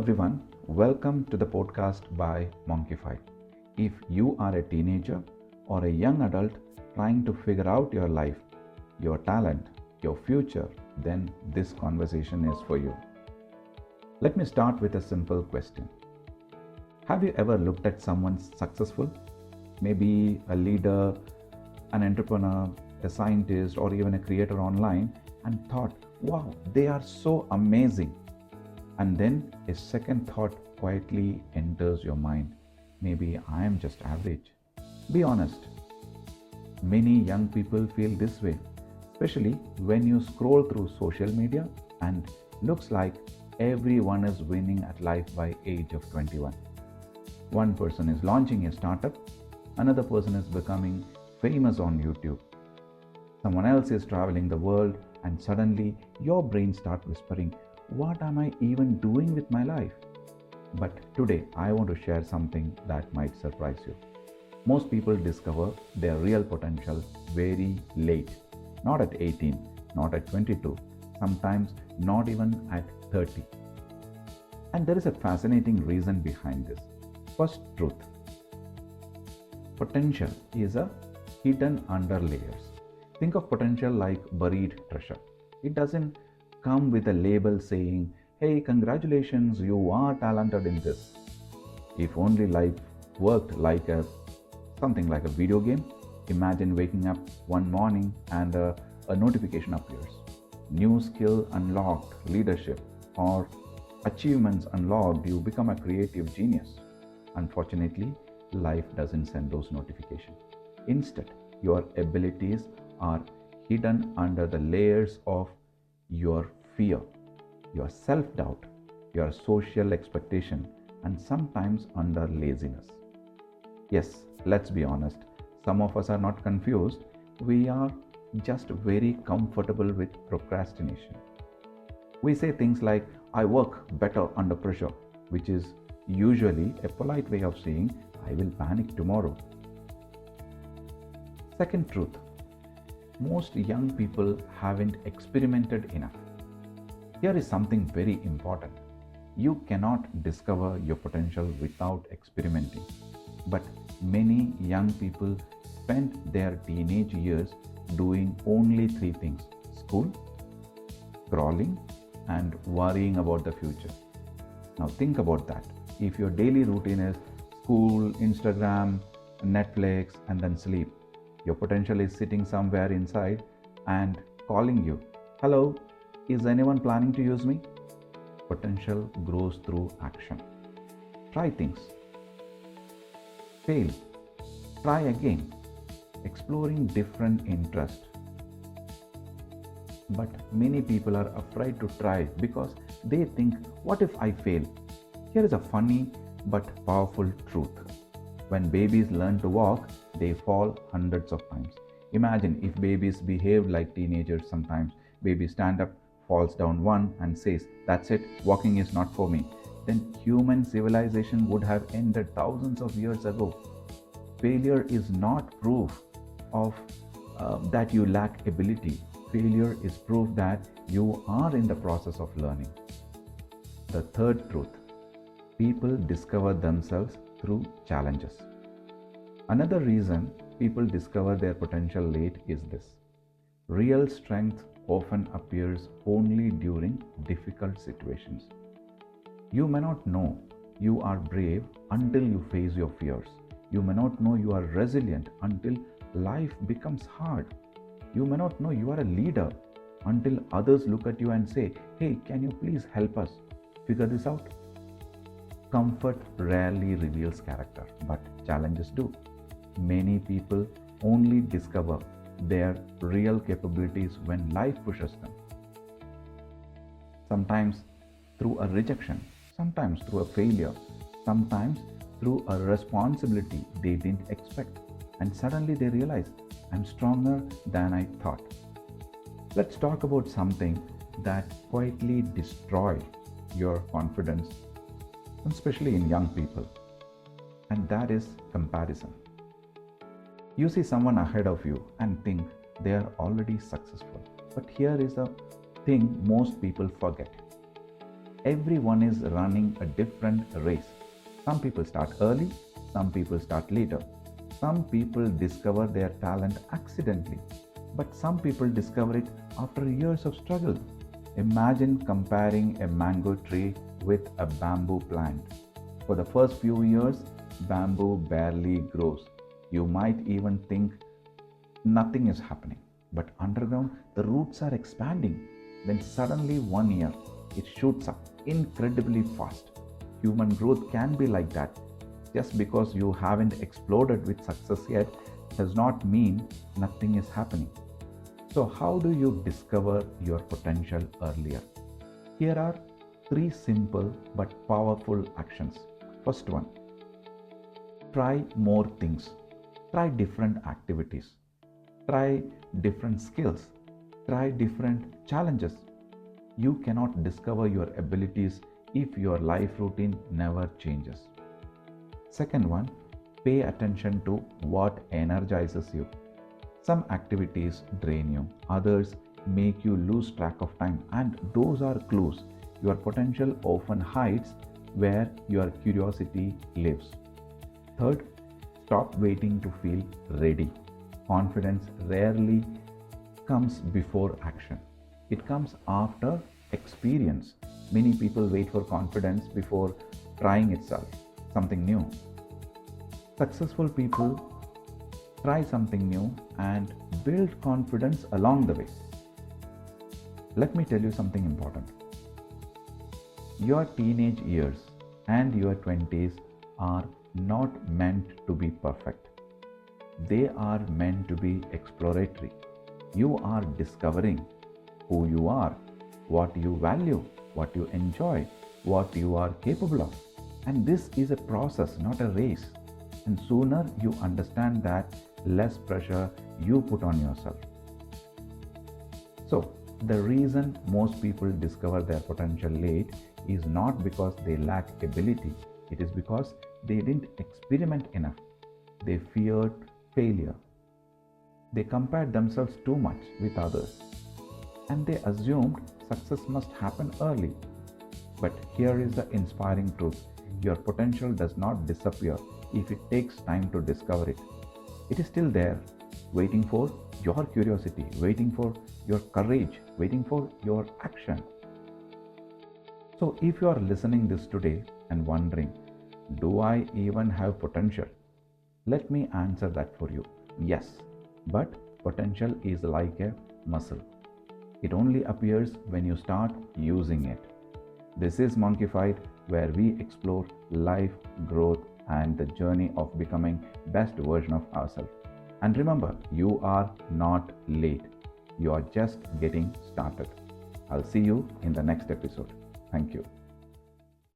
everyone, welcome to the podcast by Monkify. If you are a teenager or a young adult trying to figure out your life, your talent, your future, then this conversation is for you. Let me start with a simple question. Have you ever looked at someone successful? Maybe a leader, an entrepreneur, a scientist, or even a creator online and thought, wow, they are so amazing. And then a second thought quietly enters your mind. Maybe I am just average. Be honest. Many young people feel this way, especially when you scroll through social media and looks like everyone is winning at life by age of 21. One person is launching a startup, another person is becoming famous on YouTube. Someone else is traveling the world and suddenly your brain starts whispering, what am I even doing with my life? But today I want to share something that might surprise you. Most people discover their real potential very late, not at 18, not at 22, sometimes not even at 30. And there is a fascinating reason behind this. First truth. Potential is a hidden under layers. Think of potential like buried treasure. It doesn't come with a label saying, hey, congratulations, you are talented in this. If only life worked like something like a video game, imagine waking up one morning and a notification appears. New skill unlocked, leadership, or achievements unlocked, you become a creative genius. Unfortunately, life doesn't send those notifications. Instead, your abilities are hidden under the layers of your fear, your self-doubt, your social expectation, and sometimes under laziness. Yes, let's be honest, some of us are not confused, we are just very comfortable with procrastination. We say things like, I work better under pressure, which is usually a polite way of saying, I will panic tomorrow. Second truth. Most young people haven't experimented enough. Here is something very important. You cannot discover your potential without experimenting. But many young people spend their teenage years doing only three things: school, scrolling, and worrying about the future. Now think about that. If your daily routine is school, Instagram, Netflix, and then sleep, your potential is sitting somewhere inside and calling you. Hello, is anyone planning to use me? Potential grows through action. Try things. Fail. Try again. Exploring different interests. But many people are afraid to try because they think, what if I fail? Here is a funny but powerful truth. When babies learn to walk, they fall hundreds of times. Imagine if babies behaved like teenagers sometimes. Baby stand up, falls down one and says, that's it, walking is not for me. Then human civilization would have ended thousands of years ago. Failure is not proof of that you lack ability. Failure is proof that you are in the process of learning. The third truth. People discover themselves through challenges. Another reason people discover their potential late is this. Real strength often appears only during difficult situations. You may not know you are brave until you face your fears. You may not know you are resilient until life becomes hard. You may not know you are a leader until others look at you and say, hey, can you please help us figure this out? Comfort rarely reveals character, but challenges do. Many people only discover their real capabilities when life pushes them. Sometimes through a rejection, sometimes through a failure, sometimes through a responsibility they didn't expect. And suddenly they realize, I'm stronger than I thought. Let's talk about something that quietly destroys your confidence, especially in young people, and that is comparison. You see someone ahead of you and think they are already successful. But here is the thing most people forget. Everyone is running a different race. Some people start early, some people start later. Some people discover their talent accidentally, but some people discover it after years of struggle. Imagine comparing a mango tree with a bamboo plant. For the first few years, bamboo barely grows. You might even think nothing is happening. But underground, the roots are expanding. Then suddenly, one year, it shoots up incredibly fast. Human growth can be like that. Just because you haven't exploded with success yet does not mean nothing is happening. So, how do you discover your potential earlier? Here are three simple but powerful actions. First one, try more things, try different activities, try different skills, try different challenges. You cannot discover your abilities if your life routine never changes. Second one, pay attention to what energizes you. Some activities drain you, others make you lose track of time, and those are clues. Your potential often hides where your curiosity lives. Third, stop waiting to feel ready. Confidence rarely comes before action, it comes after experience. Many people wait for confidence before trying itself, something new. Successful people try something new and build confidence along the way. Let me tell you something important. Your teenage years and your 20s are not meant to be perfect. They are meant to be exploratory. You are discovering who you are, what you value, what you enjoy, what you are capable of. And this is a process, not a race. And sooner you understand that, less pressure you put on yourself. So, the reason most people discover their potential late is not because they lack ability, it is because they didn't experiment enough. They feared failure. They compared themselves too much with others. And they assumed success must happen early. But here is the inspiring truth: your potential does not disappear if it takes time to discover it. It is still there, waiting for your curiosity, waiting for your courage, waiting for your action. So, if you are listening this today and wondering, do I even have potential? Let me answer that for you. Yes, but potential is like a muscle. It only appears when you start using it. This is Monkeyfied, where we explore life, growth, and the journey of becoming best version of ourselves. And remember, you are not late. You are just getting started. I'll see you in the next episode. Thank you.